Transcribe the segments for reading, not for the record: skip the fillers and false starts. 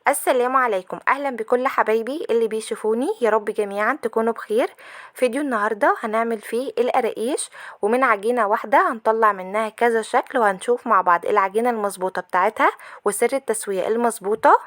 السلام عليكم، اهلا بكل حبايبي اللي بيشوفوني. يا رب جميعا تكونوا بخير. فيديو النهارده هنعمل فيه القراقيش، ومن عجينه واحده هنطلع منها كذا شكل، وهنشوف مع بعض العجينه المظبوطه بتاعتها وسر التسويه المظبوطه.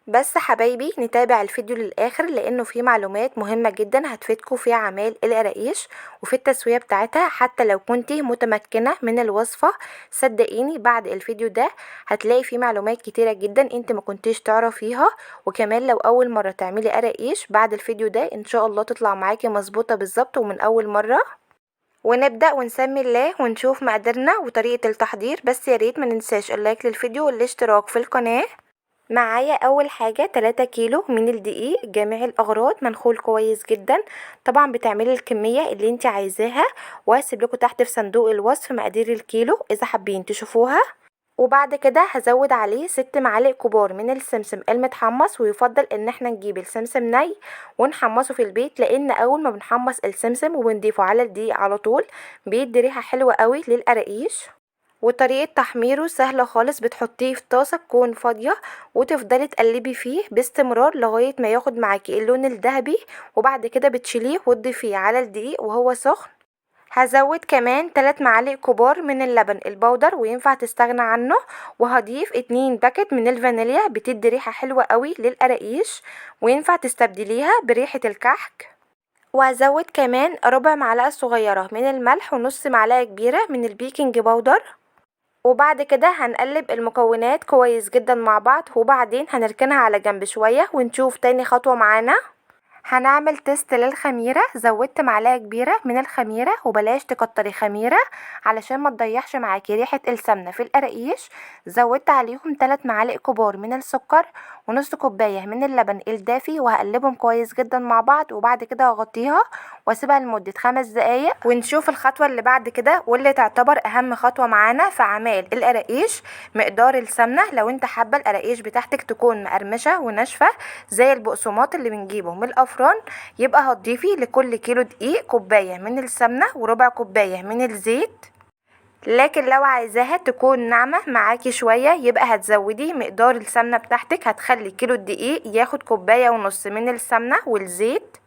بس حبايبي نتابع الفيديو للآخر لأنه فيه معلومات مهمة جدا هتفيدكم في أعمال القراقيش وفي التسوية بتاعتها. حتى لو كنتي متمكنة من الوصفة، صدقيني بعد الفيديو ده هتلاقي فيه معلومات كتيرة جدا انت ما كنتيش تعرفيها. وكمان لو أول مرة تعملي قراقيش، بعد الفيديو ده إن شاء الله تطلع معاكي مظبوطة بالظبط ومن أول مرة. ونبدأ ونسمي الله ونشوف مقاديرنا وطريقة التحضير. بس ياريت ما ننساش اللايك للفيديو والاشتراك في القناة. معايا اول حاجة 3 كيلو من الدقيق جميع الاغراض منخول كويس جدا. طبعا بتعملي الكمية اللي انت عايزاها، وهسيب لكم تحت في صندوق الوصف مقادير الكيلو اذا حابين تشوفوها. وبعد كده هزود عليه 6 معالق كبار من السمسم المتحمص، ويفضل ان احنا نجيب السمسم ني ونحمصه في البيت، لان اول ما بنحمص السمسم وبنضيفه على الدقيق على طول بيدي ريحة حلوة قوي للقراقيش. وطريقة تحميره سهلة خالص، بتحطيه في طاسة تكون فاضية وتفضلي تقلبي فيه باستمرار لغاية ما ياخد معاكي اللون الذهبي، وبعد كده بتشيليه وتضيفيه على الدقيق وهو سخن. هزود كمان 3 معالق كبار من اللبن البودر وينفع تستغنى عنه، وهضيف 2 باكت من الفانيليا بتدي ريحة حلوة قوي للقراقيش، وينفع تستبدليها بريحة الكحك. وهزود كمان ربع معلقة صغيرة من الملح ونص معلقة كبيرة من البيكنج باودر. وبعد كده هنقلب المكونات كويس جدا مع بعض، وبعدين هنركنها على جنب شوية ونشوف تاني خطوة معانا. هنعمل تيست للخميرة. زودت معلقة كبيرة من الخميرة، وبلاش تكتري خميرة علشان ما تضيعش معاكي ريحة السمنة في القراقيش. زودت عليهم 3 معالق كبار من السكر ونص كوباية من اللبن الدافي، وهقلبهم كويس جدا مع بعض. وبعد كده هغطيها واسيبها لمدة 5 دقايق، ونشوف الخطوة اللي بعد كده واللي تعتبر اهم خطوة معانا في اعمال القراقيش: مقدار السمنة. لو انت حابة القراقيش بتاعتك تكون مقرمشة وناشفة زي البقسماط اللي بنجيبه من الافران، يبقى هتضيفي لكل كيلو دقيق كوباية من السمنة وربع كوباية من الزيت. لكن لو عايزاها تكون ناعمة معاكي شوية، يبقى هتزودي مقدار السمنة بتاعتك، هتخلي كيلو الدقيق ياخد كوباية ونص من السمنة والزيت.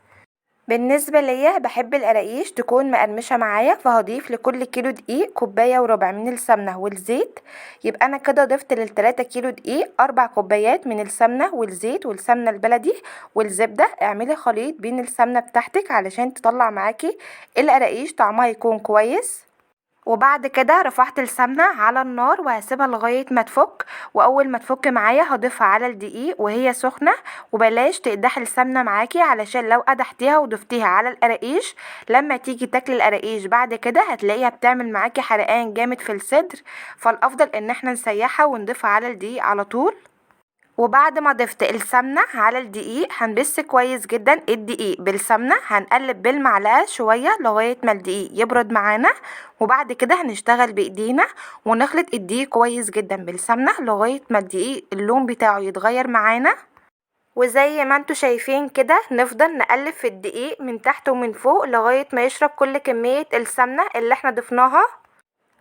بالنسبة ليا بحب القراقيش تكون مقرمشة معايا، فهضيف لكل كيلو دقيق كوباية وربع من السمنة والزيت. يبقى انا كده ضفت لل3 كيلو دقيق 4 كوبايات من السمنة والزيت والسمنة البلدي والزبدة. اعملي خليط بين السمنة بتاعتك علشان تطلع معاكي القراقيش طعمها يكون كويس. وبعد كده رفعت السمنة على النار وهسيبها لغاية ما تفك. واول ما تفك معايا هضيفها على الدقيق وهي سخنة، وبلاش تقدحي السمنة معاكي علشان لو قدحتيها وضفتيها على القراقيش لما تيجي تاكلي القراقيش بعد كده هتلاقيها بتعمل معاكي حرقان جامد في الصدر. فالافضل ان احنا نسيحها ونضيفها على الدقيق على طول. وبعد ما ضفت السمنة على الدقيق هنبس كويس جدا الدقيق بالسمنة، هنقلب بالمعلقة شوية لغاية ما الدقيق يبرد معانا. وبعد كده هنشتغل بايدينا ونخلط الدقيق كويس جدا بالسمنة لغاية ما الدقيق اللون بتاعه يتغير معانا. وزي ما انتوا شايفين كده نفضل نقلب في الدقيق من تحت ومن فوق لغاية ما يشرب كل كمية السمنة اللي احنا ضفناها.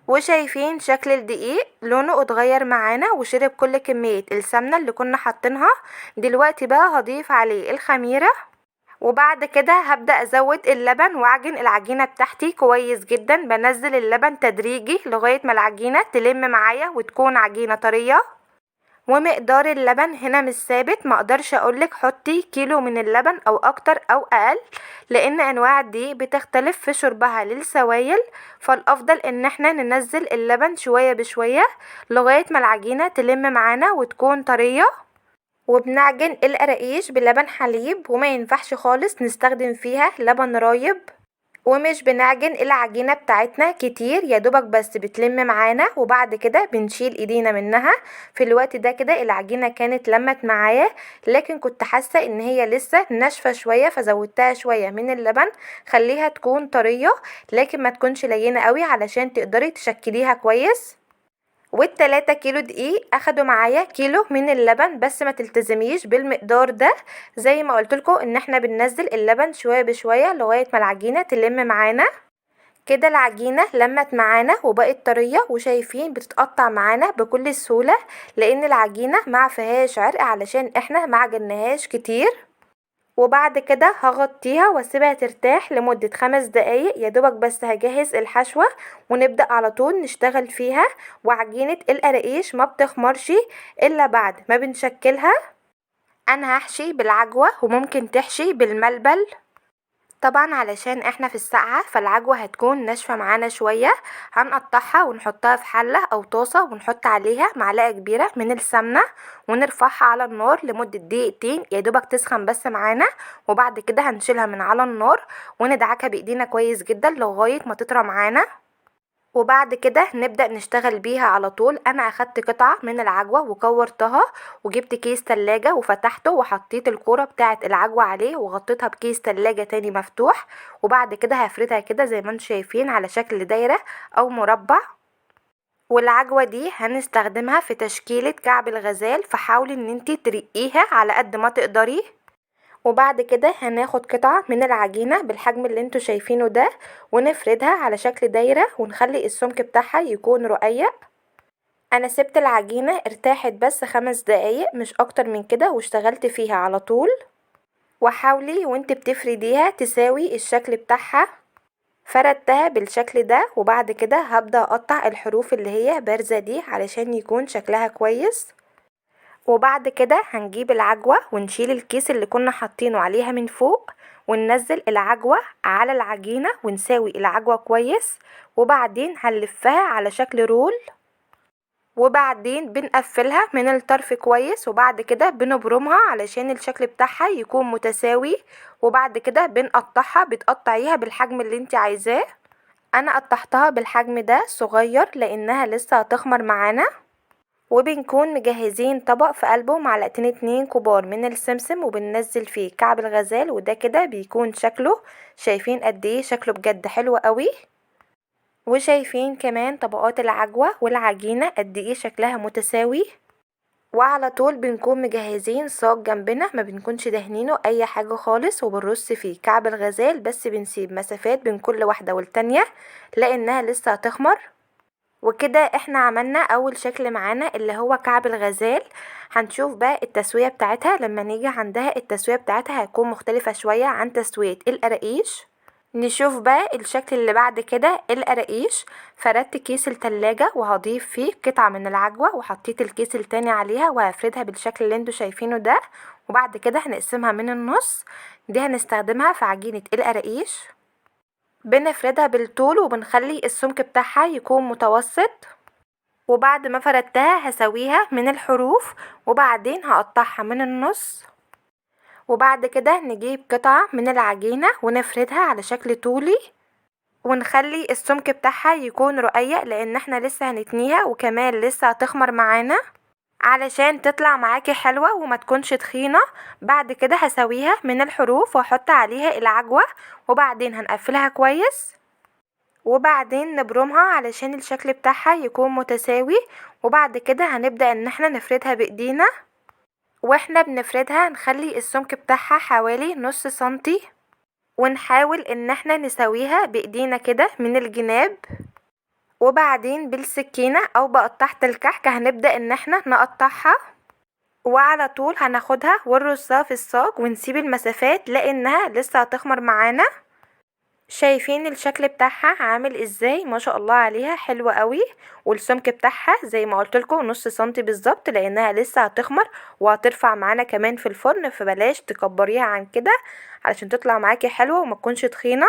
وشايفين شكل الدقيق لونه اتغير معانا وشرب كل كمية السمنة اللي كنا حاطينها. دلوقتي بقى هضيف عليه الخميرة، وبعد كده هبدأ ازود اللبن واعجن العجينة بتاعتي كويس جدا. بنزل اللبن تدريجي لغاية ما العجينة تلم معايا وتكون عجينة طرية. ومقدار اللبن هنا مش ثابت، ما اقدرش اقولك حطي كيلو من اللبن او اكتر او اقل، لان انواع الدقيق بتختلف في شربها للسوائل. فالافضل ان احنا ننزل اللبن شوية بشوية لغاية ما العجينة تلم معانا وتكون طرية. وبنعجن القراقيش بلبن حليب، وما ينفعش خالص نستخدم فيها لبن رايب. ومش بنعجن العجينة بتاعتنا كتير، يا دوبك بس بتلم معانا وبعد كده بنشيل ايدينا منها. في الوقت ده كده العجينة كانت لمت معايا، لكن كنت حاسة ان هي لسه ناشفة شوية فزودتها شوية من اللبن. خليها تكون طرية لكن ما تكونش لينة قوي علشان تقدري تشكليها كويس. وال3 كيلو دقيق اخدوا معايا كيلو من اللبن، بس ما تلتزميش بالمقدار ده. زي ما قلتلكوا ان احنا بننزل اللبن شوية بشوية لغاية ما العجينة تلم معانا. كده العجينة لمت معانا وبقت طرية، وشايفين بتتقطع معانا بكل سهولة لان العجينة ما فيهاش عرق علشان احنا ما عجناهاش كتير. وبعد كده هغطيها واسيبها ترتاح لمدة 5 دقايق يا دوبك، بس هجهز الحشوة ونبدأ على طول نشتغل فيها. وعجينة القراقيش ما بتخمرش الا بعد ما بنشكلها. انا هحشي بالعجوة وممكن تحشي بالملبل، طبعا علشان احنا في السقعة فالعجوة هتكون ناشفة معانا شوية. هنقطعها ونحطها في حلة او طاسة ونحط عليها معلقة كبيرة من السمنة، ونرفعها على النار لمدة دقيقتين يا دوبك تسخن بس معانا. وبعد كده هنشيلها من على النار وندعكها بايدينا كويس جدا لغاية ما تطرى معانا. وبعد كده نبدأ نشتغل بيها على طول. انا اخدت قطعة من العجوة وكورتها وجبت كيس تلاجة وفتحته وحطيت الكورة بتاعة العجوة عليه وغطيتها بكيس تلاجة تاني مفتوح. وبعد كده هفردها كده زي ما انتم شايفين على شكل دايرة او مربع. والعجوة دي هنستخدمها في تشكيلة كعب الغزال، فحاولي ان انتي ترقيها على قد ما تقدري. وبعد كده هناخد قطعة من العجينة بالحجم اللي انتوا شايفينه ده ونفردها على شكل دايرة ونخلي السمك بتاعها يكون رقيق. انا سبت العجينة ارتاحت بس 5 دقايق مش اكتر من كده واشتغلت فيها على طول. وحاولي وانت بتفرديها تساوي الشكل بتاعها. فردتها بالشكل ده وبعد كده هبدأ اقطع الحروف اللي هي بارزة دي علشان يكون شكلها كويس. وبعد كده هنجيب العجوة ونشيل الكيس اللي كنا حاطينه عليها من فوق، وننزل العجوة على العجينة ونساوي العجوة كويس. وبعدين هنلفها على شكل رول، وبعدين بنقفلها من الطرف كويس. وبعد كده بنبرمها علشان الشكل بتاعها يكون متساوي. وبعد كده بنقطعها، بتقطعيها بالحجم اللي انت عايزاه. انا قطعتها بالحجم ده صغير لانها لسه هتخمر معانا. وبنكون مجهزين طبق في قلبه معلقتين 2 كبار من السمسم وبننزل فيه كعب الغزال، وده كده بيكون شكله. شايفين قد ايه شكله بجد حلو قوي. وشايفين كمان طبقات العجوة والعجينة قد ايه شكلها متساوي. وعلى طول بنكون مجهزين صاج جنبنا ما بنكونش دهنينه اي حاجة خالص، وبنرص فيه كعب الغزال بس بنسيب مسافات بين كل واحدة والتانية لانها لسه هتخمر. وكده احنا عملنا اول شكل معانا اللي هو كعب الغزال. هنشوف بقى التسوية بتاعتها لما نيجي عندها. التسوية بتاعتها هتكون مختلفة شوية عن تسوية القراقيش. نشوف بقى الشكل اللي بعد كده. القراقيش فردت كيس التلاجة وهضيف فيه قطعة من العجوة وحطيت الكيس التاني عليها وهفردها بالشكل اللي انتوا شايفينه ده. وبعد كده هنقسمها من النص. دي هنستخدمها في عجينة القراقيش. بنفردها بالطول وبنخلي السمك بتاعها يكون متوسط. وبعد ما فردتها هسويها من الحروف وبعدين هقطعها من النص. وبعد كده نجيب قطعة من العجينة ونفردها على شكل طولي ونخلي السمك بتاعها يكون رقيق لان احنا لسه هنتنيها وكمان لسه هتخمر معانا علشان تطلع معاكي حلوة وما تكونش تخينة. بعد كده هسويها من الحروف واحط عليها العجوة وبعدين هنقفلها كويس. وبعدين نبرمها علشان الشكل بتاعها يكون متساوي. وبعد كده هنبدأ ان احنا نفردها بايدينا. واحنا بنفردها نخلي السمك بتاعها حوالي نص سنتي، ونحاول ان احنا نسويها بايدينا كده من الجناب. وبعدين بالسكينة او بقطعة الكحك هنبدأ ان احنا نقطعها، وعلى طول هناخدها ونرصها في الصاج ونسيب المسافات لانها لسه هتخمر معانا. شايفين الشكل بتاعها عامل ازاي؟ ما شاء الله عليها حلوة قوي. والسمك بتاعها زي ما قلتلكوا نص سنتي بالظبط لانها لسه هتخمر وهترفع معانا كمان في الفرن، فبلاش تكبريها عن كده علشان تطلع معاكي حلوة وما تكونش تخينة.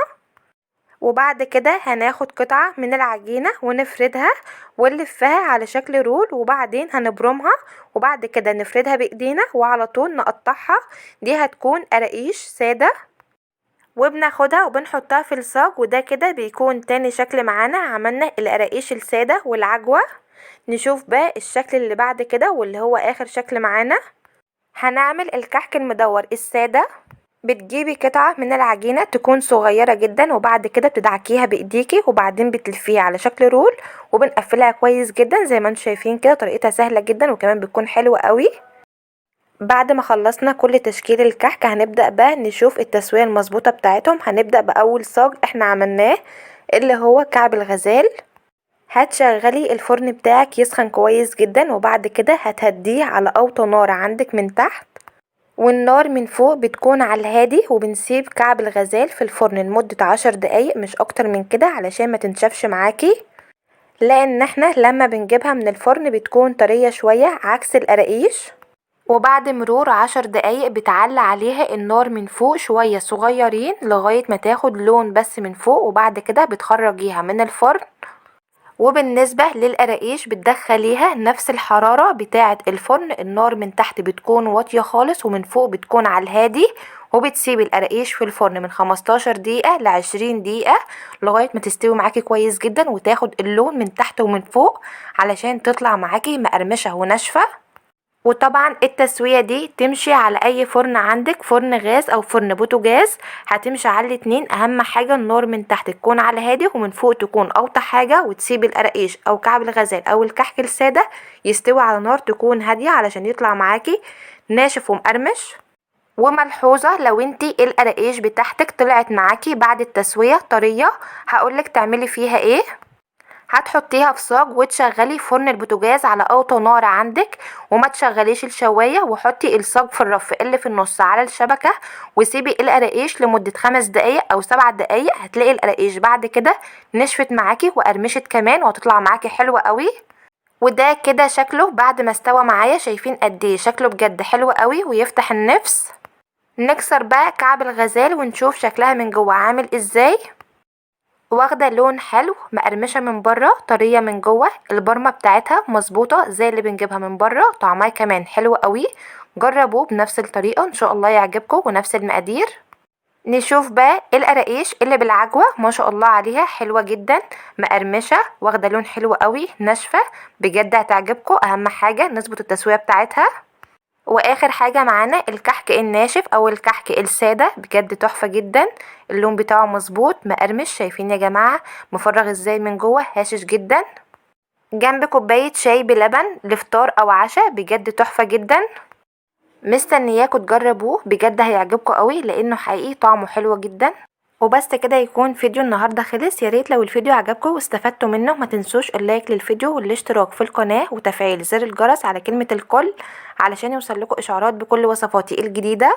وبعد كده هناخد قطعة من العجينة ونفردها ونلفها على شكل رول وبعدين هنبرمها وبعد كده نفردها بايدينا وعلى طول نقطعها. دي هتكون قراقيش سادة وبناخدها وبنحطها في الصاج، وده كده بيكون تاني شكل معانا. عملنا القراقيش السادة والعجوة. نشوف بقى الشكل اللي بعد كده واللي هو اخر شكل معانا. هنعمل الكحك المدور السادة. بتجيبي قطعة من العجينة تكون صغيرة جدا وبعد كده بتدعكيها بايديكي وبعدين بتلفيها على شكل رول وبنقفلها كويس جدا زي ما انتم شايفين كده. طريقتها سهلة جدا وكمان بتكون حلوة قوي. بعد ما خلصنا كل تشكيل الكحك هنبدأ بقى نشوف التسوية المظبوطة بتاعتهم. هنبدأ بأول صاج احنا عملناه اللي هو كعب الغزال. هتشغلي الفرن بتاعك يسخن كويس جدا، وبعد كده هتهديه على اوطى نار عندك من تحت، والنار من فوق بتكون على الهادي، وبنسيب كعب الغزال في الفرن لمدة 10 دقايق مش اكتر من كده علشان ما تنشفش معاكي، لان احنا لما بنجيبها من الفرن بتكون طرية شوية عكس القراقيش. وبعد مرور 10 دقايق بتعلى عليها النار من فوق شوية صغيرين لغاية ما تاخد لون بس من فوق، وبعد كده بتخرجيها من الفرن. وبالنسبة للقراقيش بتدخليها نفس الحرارة بتاعة الفرن، النار من تحت بتكون واطية خالص ومن فوق بتكون على الهادي، وبتسيبي القراقيش في الفرن من 15 دقيقة ل20 دقيقة لغاية ما تستوي معاكي كويس جدا وتاخد اللون من تحت ومن فوق علشان تطلع معاكي مقرمشة وناشفة. وطبعا التسوية دي تمشي على اي فرن عندك، فرن غاز او فرن بوتاجاز، هتمشي على الاتنين. اهم حاجة النار من تحت تكون على هادي ومن فوق تكون اوطى حاجة، وتسيب القراقيش او كعب الغزال او الكحك السادة يستوي على نار تكون هادية علشان يطلع معاكي ناشف ومقرمش. وملحوظة لو انتي القراقيش بتاعتك طلعت معاكي بعد التسوية طرية، هقولك تعملي فيها ايه. هتحطيها في صاج وتشغلي فرن البوتاجاز على اوطى نار عندك، وما تشغليش الشوايه، وحطي الصاج في الرف اللي في النص على الشبكه، وسيبي القراقيش لمده 5 دقايق او 7 دقايق. هتلاقي القراقيش بعد كده نشفت معاكي وقرمشت كمان وهتطلع معاكي حلوه قوي. وده كده شكله بعد ما استوى معايا، شايفين قد ايه شكله بجد حلو قوي ويفتح النفس. نكسر بقى كعب الغزال ونشوف شكلها من جوه عامل ازاي. واخده لون حلو، مقرمشه من بره طريه من جوه، البرمه بتاعتها مظبوطه زي اللي بنجيبها من بره، طعمها كمان حلو قوي. جربوه بنفس الطريقه ان شاء الله يعجبكم ونفس المقادير. نشوف بقى القراقيش اللي بالعجوه، ما شاء الله عليها حلوه جدا، مقرمشه واخده لون حلو قوي ناشفه، بجد هتعجبكم. اهم حاجه نظبط التسويه بتاعتها. واخر حاجة معانا الكحك الناشف او الكحك السادة، بجد تحفة جدا، اللون بتاعه مظبوط مقرمش، شايفين يا جماعة مفرغ ازاي من جوه، هاشش جدا، جنب كوباية شاي بلبن لفطار او عشاء، بجد تحفة جدا. مستنياكوا تجربوه بجد هيعجبكم قوي لانه حقيقي طعمه حلو جدا. وبس كده يكون فيديو النهارده خلص. يا ريت لو الفيديو عجبكم واستفدتوا منه ما تنسوش اللايك للفيديو والاشتراك في القناه وتفعيل زر الجرس على كلمه الكل علشان يوصلكوا اشعارات بكل وصفاتي الجديده.